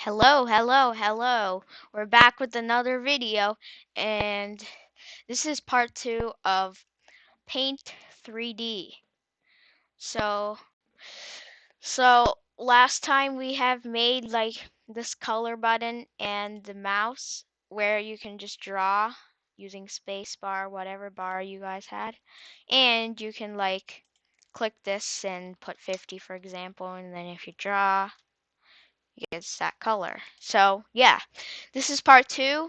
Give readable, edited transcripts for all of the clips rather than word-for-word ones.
Hello. We're back with another video, and this is part 2 of Paint 3D. So, so last time we have made like this color button and the mouse where you can just draw using space bar, whatever bar you guys had, and you can like click this and put 50 for example, and then if you draw, it's that color. So yeah, this is part 2,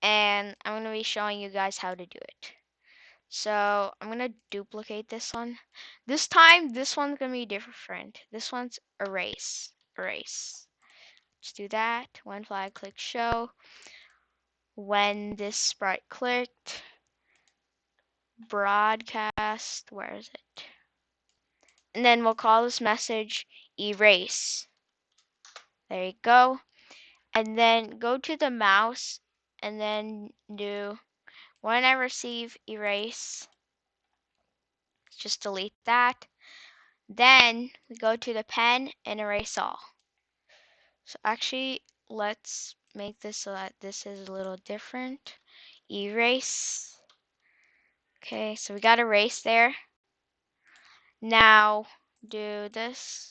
and I'm going to be showing you guys how to do it. So I'm going to duplicate this one. This time, this one's going to be different. This one's erase. Just do that. When flag click show. When this sprite clicked, broadcast, where is it? And then we'll call this message erase. There you go. And then go to the mouse and then do when I receive erase, just delete that. Then we go to the pen and erase all. So actually, let's make this so that this is a little different. Erase. Okay, so we got erase there. Now do this.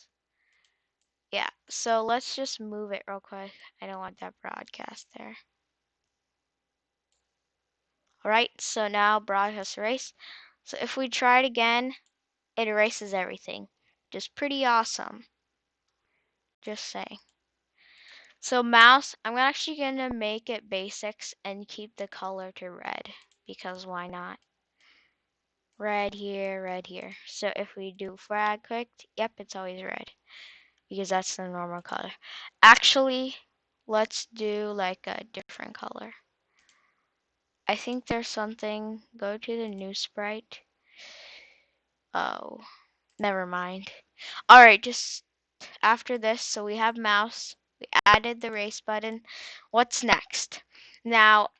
Yeah, so let's just move it real quick. I don't want that broadcast there. Alright, so now broadcast erase. So if we try it again, it erases everything. Just pretty awesome. Just saying. So mouse, I'm actually gonna make it basics and keep the color to red because why not? Red here, red here. So if we do flag clicked, yep, it's always red because that's the normal color. Actually, let's do like a different color. I think there's something, go to the new sprite. Oh, never mind. Alright, just after this, so we have mouse, we added the erase button. What's next? Now,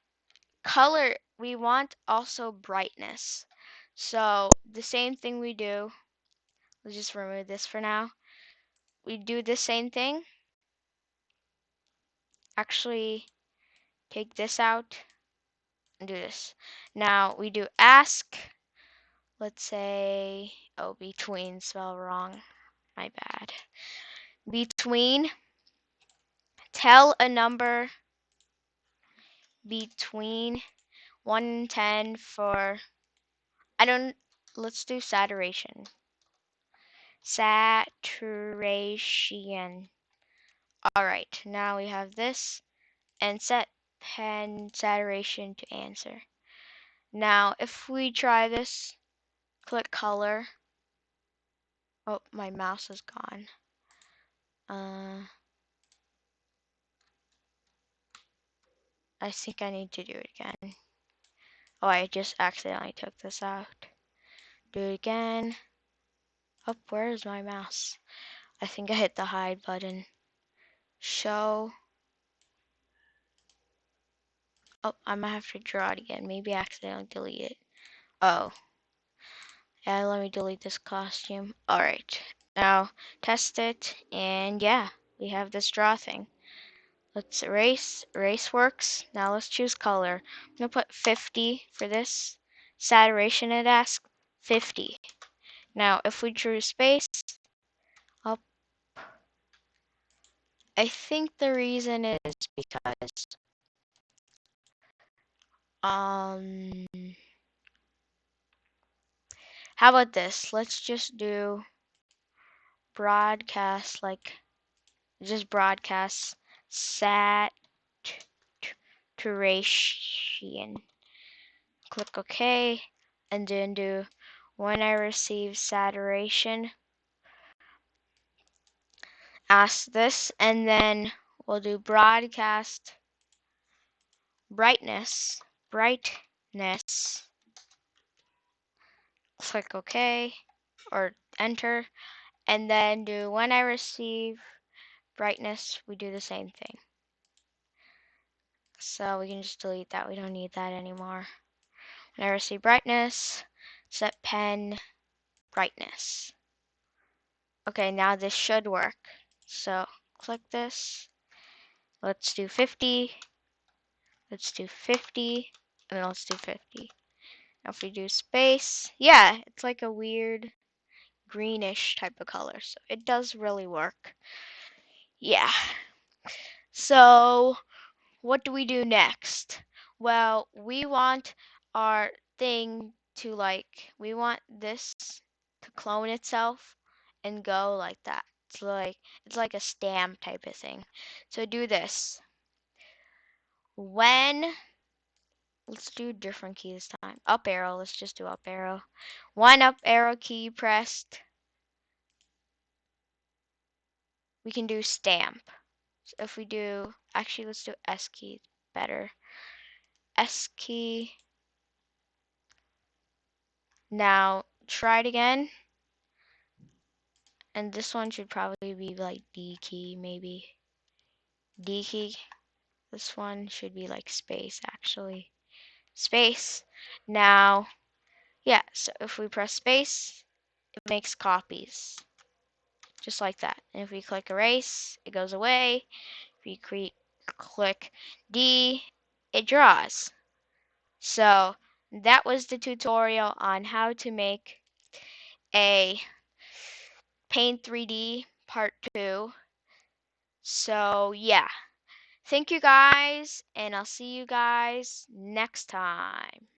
color, we want also brightness. So the same thing we do, let's just remove this for now. We do the same thing. Actually, take this out and do this. Now we do ask, let's say, oh, between, spell wrong, my bad. Between, tell a number between 1 and 10 for, let's do saturation. Saturation. Alright, now we have this and set pen saturation to answer. Now, if we try this, click color. Oh, my mouse is gone. I think I need to do it again. Oh, I just accidentally took this out. Do it again. Oh, where is my mouse? I think I hit the hide button. Show. Oh, I might have to draw it again. Maybe I accidentally delete it. Oh. Yeah, let me delete this costume. Alright. Now, test it. And yeah, we have this draw thing. Let's erase. Erase works. Now let's choose color. I'm going to put 50 for this. Saturation it asks 50. Now, if we choose space, up. I think the reason is because how about this? Let's just do broadcast, like just broadcast saturation. Click OK, and then do when I receive saturation, ask this, and then we'll do broadcast brightness, click OK or enter, and then do when I receive brightness, we do the same thing. So we can just delete that, we don't need that anymore. When I receive brightness, set pen brightness. Okay, now this should work. So click this, Let's do 50. Let's do 50. And then let's do 50. Now if we do space, yeah, it's like a weird greenish type of color. So it does really work. Yeah. So what do we do next? Well, we want our thing to we want this to clone itself and go like that. It's like a stamp type of thing. So do this. When let's do different key this time. Up arrow, let's just do up arrow. One up arrow key pressed. We can do stamp. So if we do, actually let's do S key, better. S key. Now try it again. And this one should probably be like D key, maybe. D key. This one should be like space, actually. Space. Now, yeah, so if we press space, it makes copies. Just like that. And if we click erase, it goes away. If we click D, it draws. So that was the tutorial on how to make a Paint 3D Part 2. So yeah, thank you guys, and I'll see you guys next time.